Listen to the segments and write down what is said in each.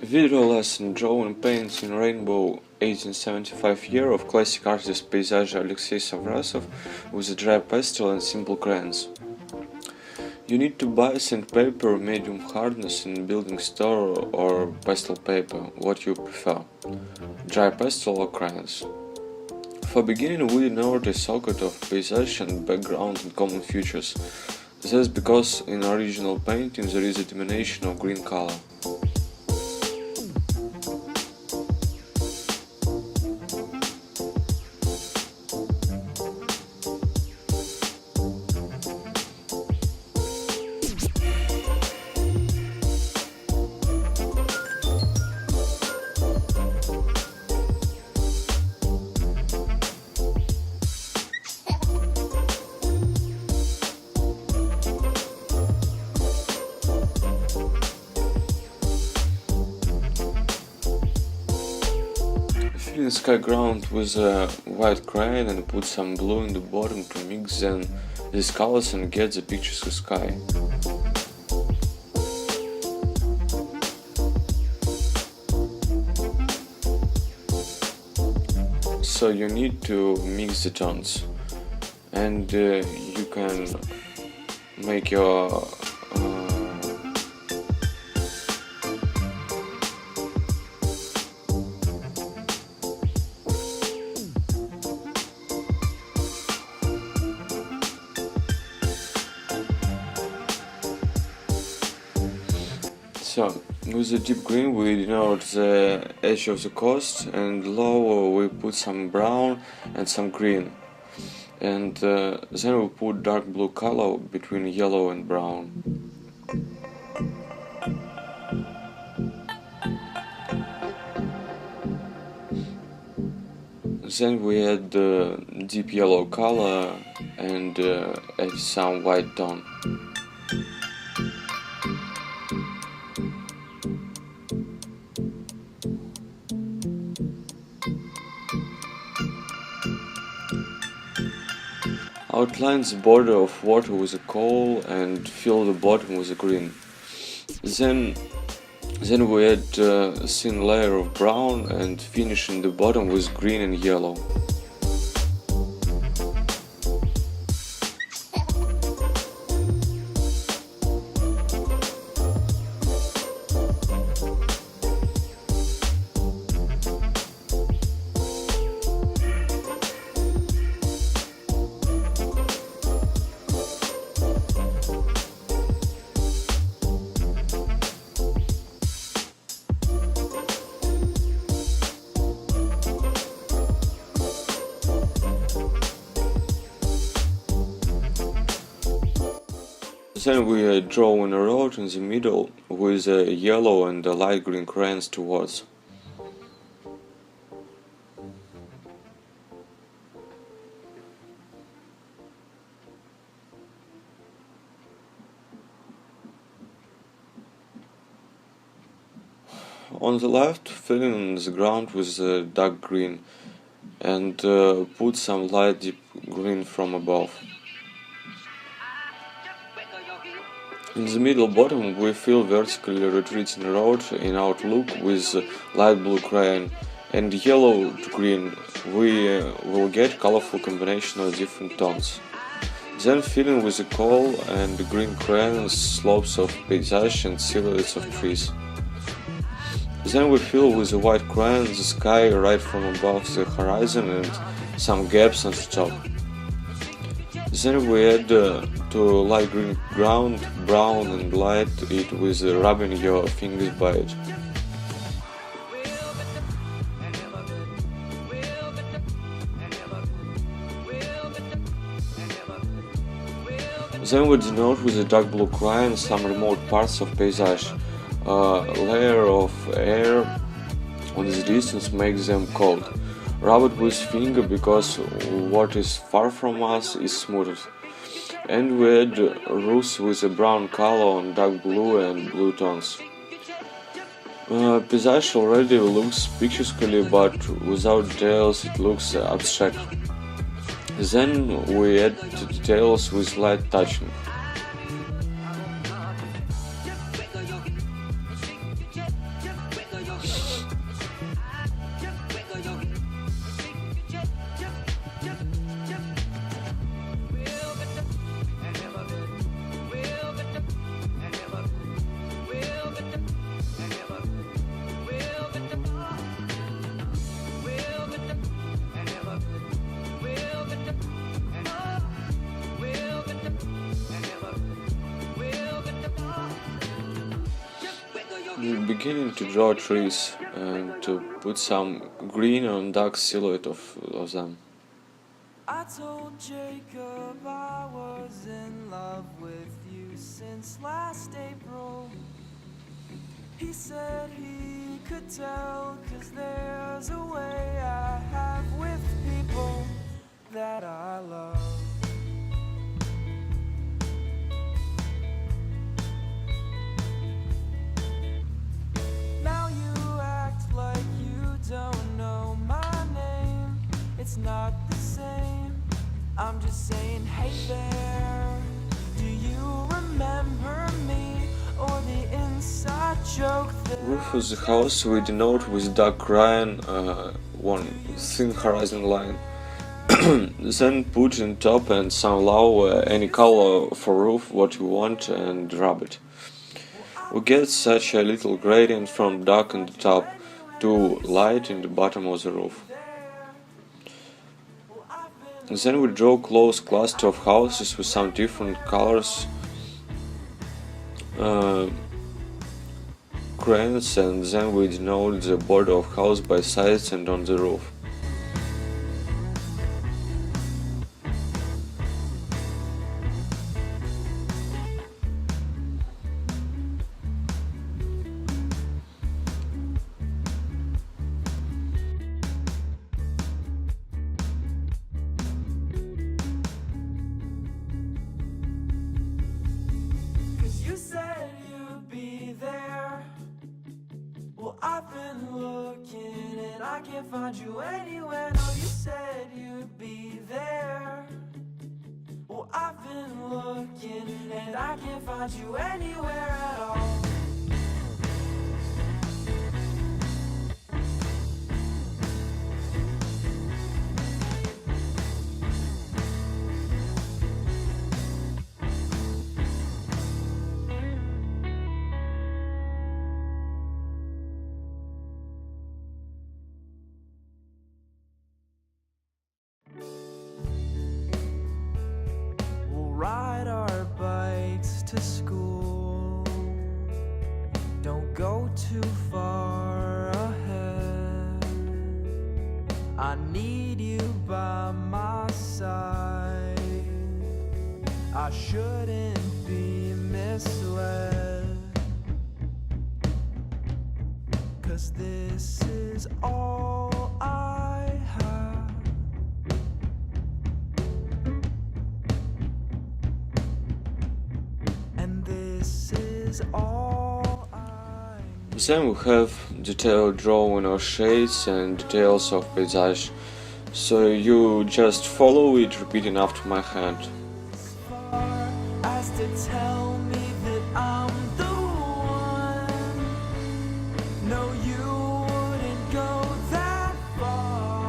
Video lesson Drawing Paints in Rainbow 1875 year of classic artist paysage Alexei Savrasov with a dry pastel and simple crayons. You need to buy sandpaper medium hardness in building store or pastel paper, what you prefer, dry pastel or crayons. For beginning, we note a socket of paysage and background and common features. That's because in original painting there is a domination of green color. Fill the sky ground with a white crayon and put some blue in the bottom to mix then these colors and get the picturesque sky. So you need to mix the tones, and you can make your So, with the deep green we denote the edge of the coast, and lower we put some brown and some green, and then we put dark blue color between yellow and brown. Then we add deep yellow color and add some white tone. Outline the border of water with a coal and fill the bottom with a green. Then we add a thin layer of brown and finish in the bottom with green and yellow. Then we draw in a road in the middle with a yellow and a light green crayons towards. On the left, fill in the ground with dark green and put some light deep green from above. In the middle bottom we fill vertically retreating road in outlook with light blue crayon and yellow to green. We will get colorful combination of different tones. Then fill in with the coal and green crayons slopes of paysage and silhouettes of trees. Then we fill with the white crayon the sky right from above the horizon and some gaps on the top. Then we add to light green ground, brown and light it with rubbing your fingers by it. Then we denote with a dark blue crayon some remote parts of paysage. A layer of air on the distance makes them cold. Rub it with finger because what is far from us is smoothed. And we add roofs with a brown color on dark blue and blue tones. Paysage already looks picturesquely, but without details it looks abstract. Then we add details with light touching. beginning to draw trees and to put some green on dark silhouette of them. I told Jacob I was in love with you since last April. He said he could tell, 'cause there's a way I have with people that I love. Now you act like you don't know my name. It's not the same. I'm just saying, hey there, do you remember me? Or the inside joke that Roof of the house we denote with dark crayon, one thin horizon line. Then put in top and some low any color for roof what you want and rub it. We get such a little gradient from dark in the top to light in the bottom of the roof. Then we draw close cluster of houses with some different colors, crayons, and then we denote the border of house by sides and on the roof. you said you'd be there. Well, I've been looking and I can't find you anywhere. No, you said you'd be there. Well, I've been looking and I can't find you anywhere at all. We'll ride our bikes to school. Don't go too far ahead. I need you by my side. I shouldn't be misled, 'cause this is all I have. And this is all I need. Then we have detailed drawing of shades and details of paysage, so you just follow it repeating after my hand. As far as to tell me that I'm the one. No, you wouldn't go that far.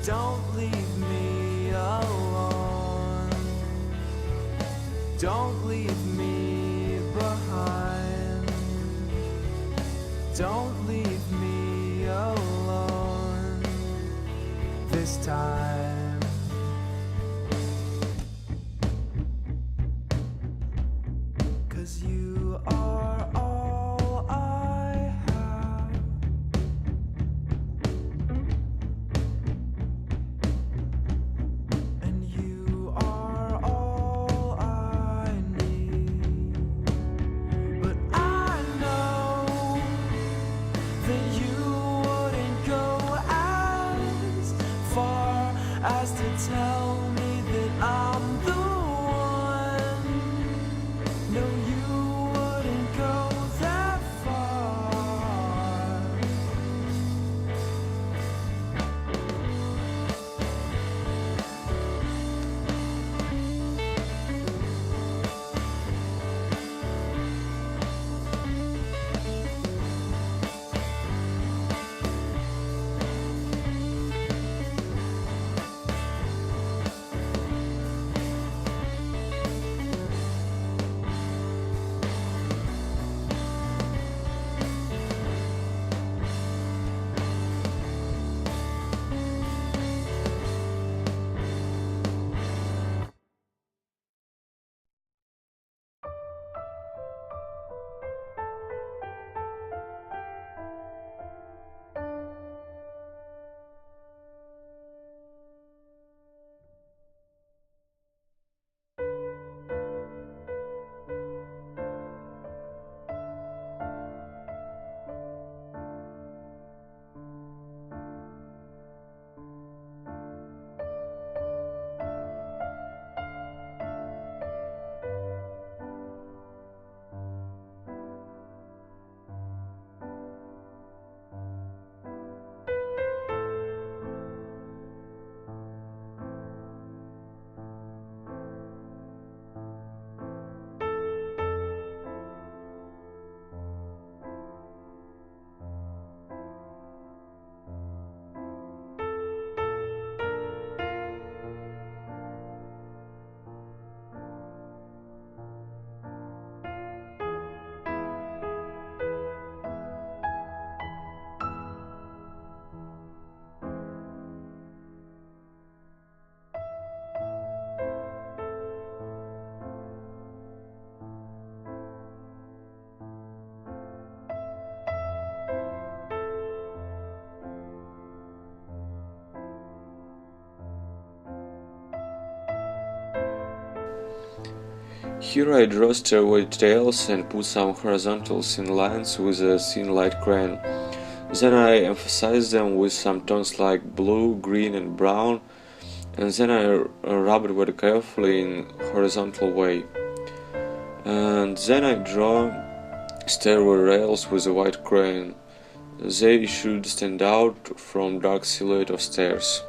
Don't leave me alone. Don't leave me behind. Don't leave me alone this time. 'Cause you are all I have. And you are all I need. But I know that you wouldn't go as far Here I draw stairway details and put some horizontals in lines with a thin light crayon. Then I emphasize them with some tones like blue, green and brown, and then I rub it very carefully in horizontal way. And then I draw stairway rails with a white crayon. They should stand out from dark silhouette of stairs.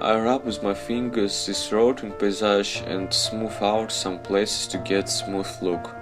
I rub with my fingers this road in paysage and smooth out some places to get smooth look.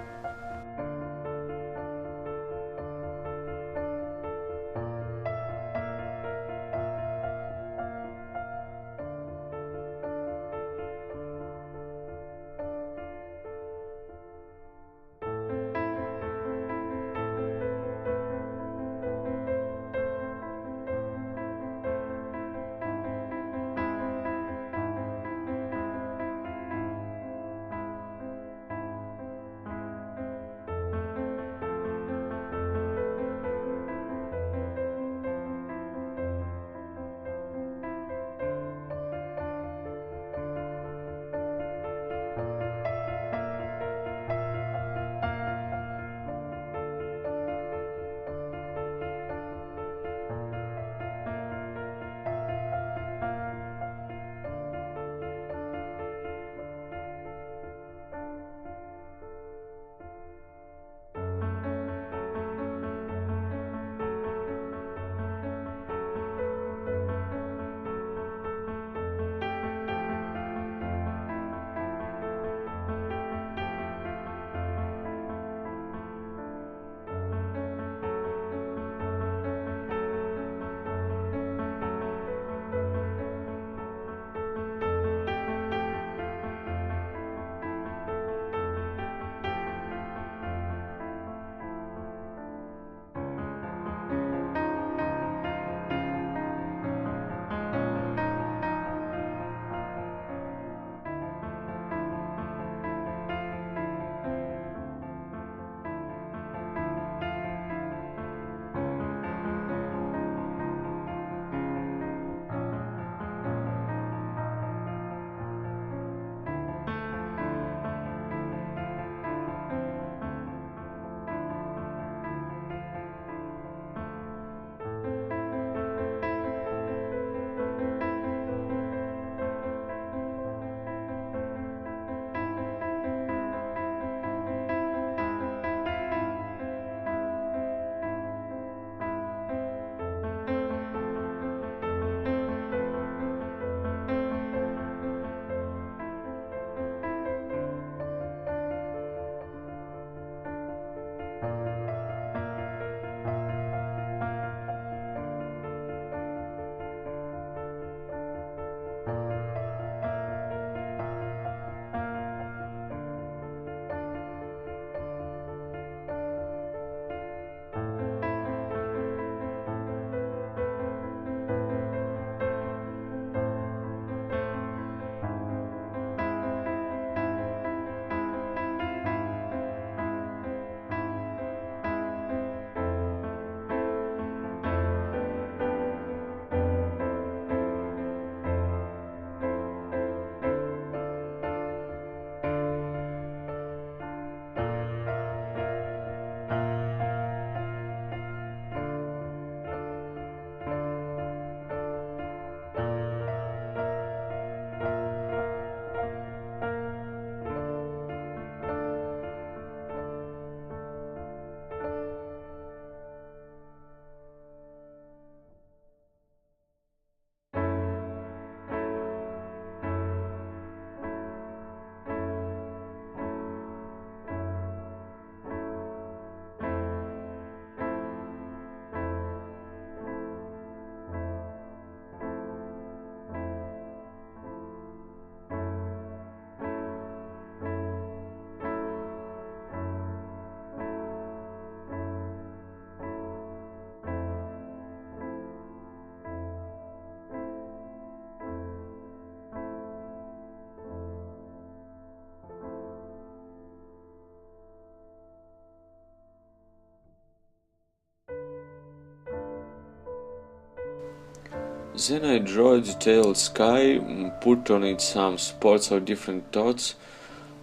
Then I draw a detailed sky, put on it some spots of different tones,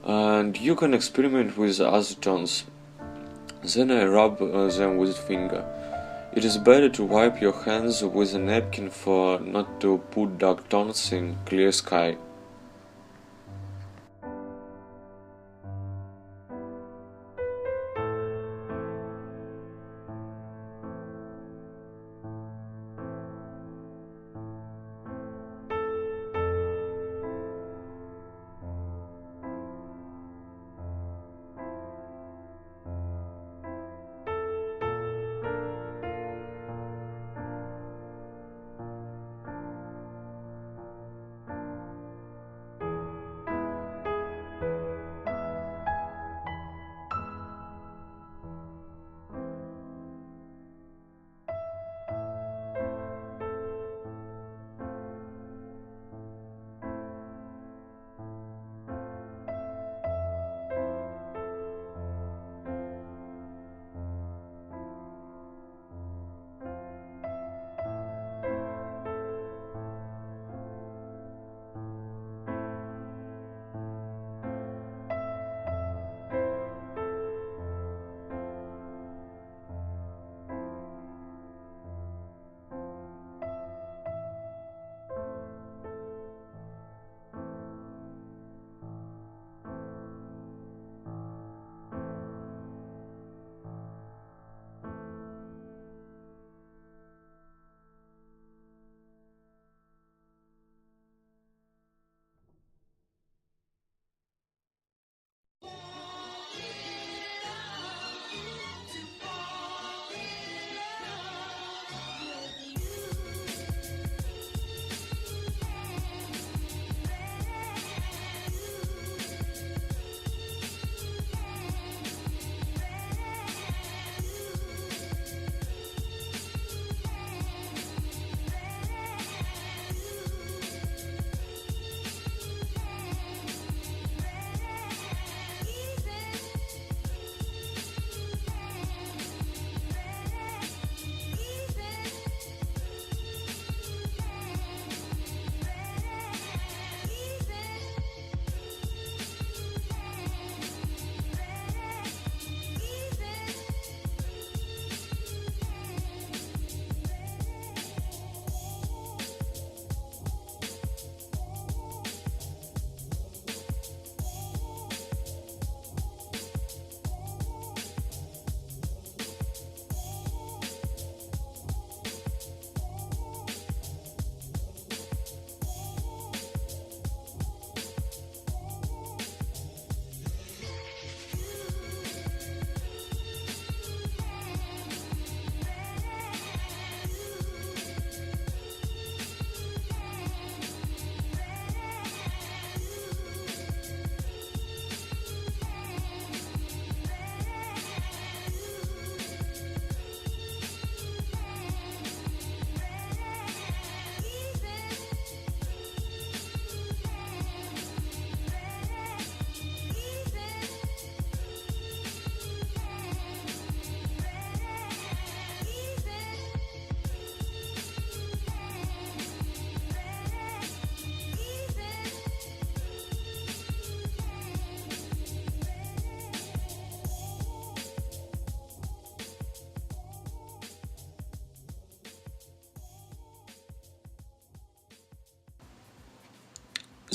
and you can experiment with other tones. Then I rub them with finger. It is better to wipe your hands with a napkin for not to put dark tones in clear sky.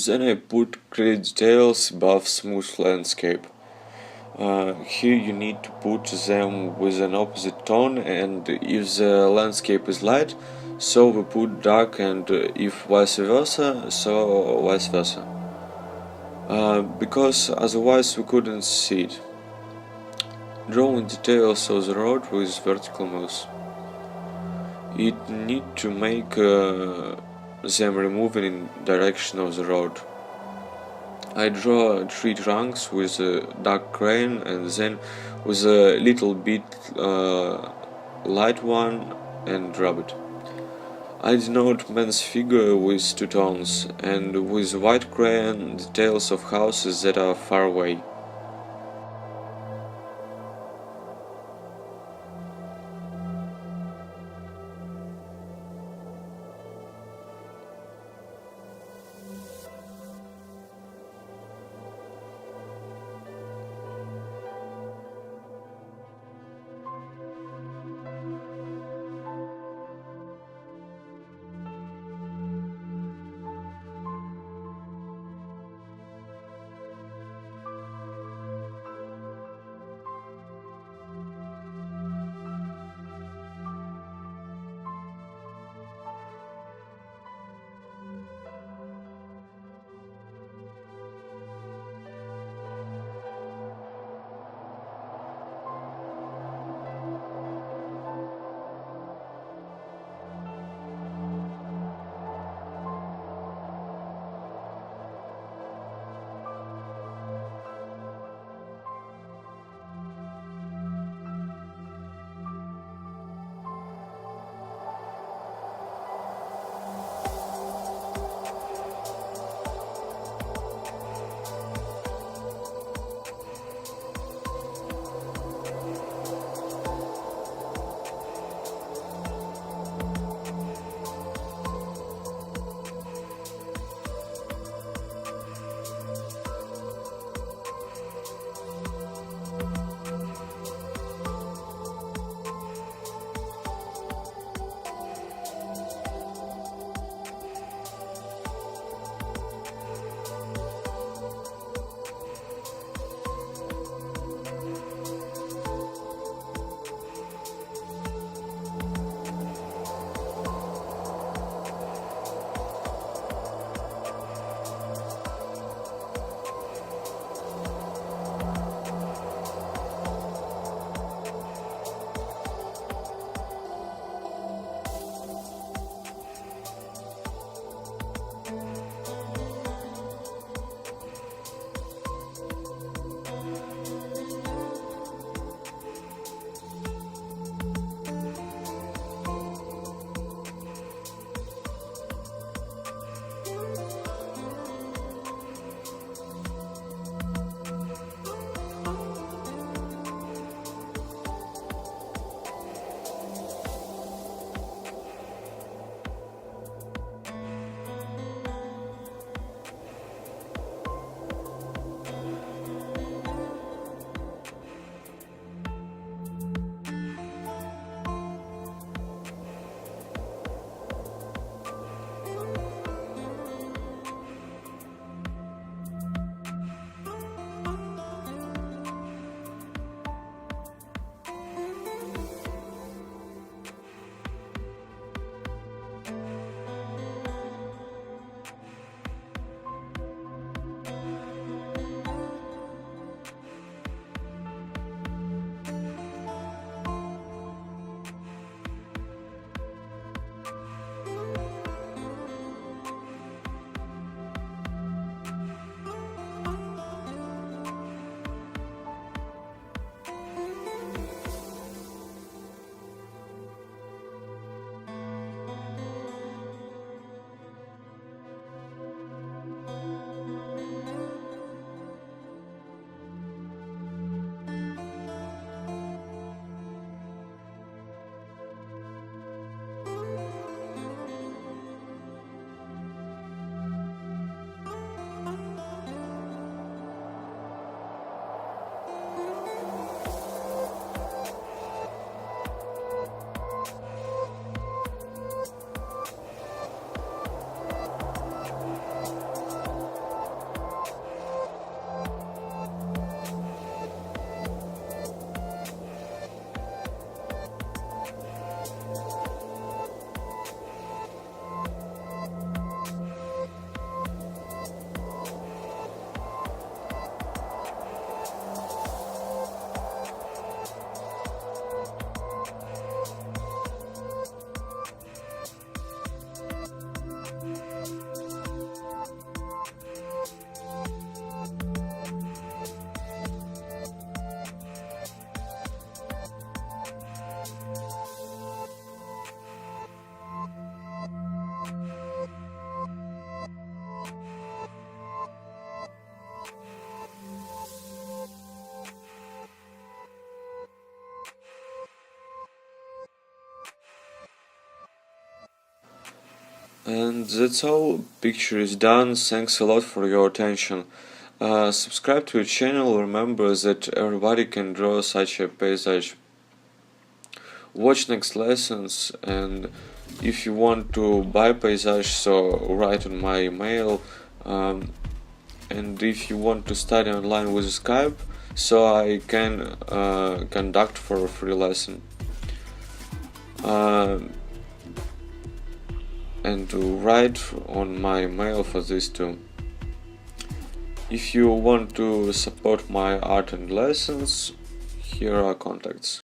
Then I put clear details above smooth landscape. Here you need to put them with an opposite tone, and if the landscape is light, so we put dark, and if vice versa, so vice versa. Because otherwise we couldn't see it. Drawing details of the road with vertical mouse. It need to make them moving in direction of the road. I draw three trunks with a dark crayon and then with a little bit light one and rub it. I denote man's figure with two tones and with white crayon details of houses that are far away. And that's all. Picture is done. Thanks a lot for your attention. Subscribe to the channel. Remember that everybody can draw such a paysage. Watch next lessons, and if you want to buy paysage, so write on my email. And if you want to study online with Skype, so I can conduct for a free lesson. And to write on my mail for this too. If you want to support my art and lessons, here are contacts.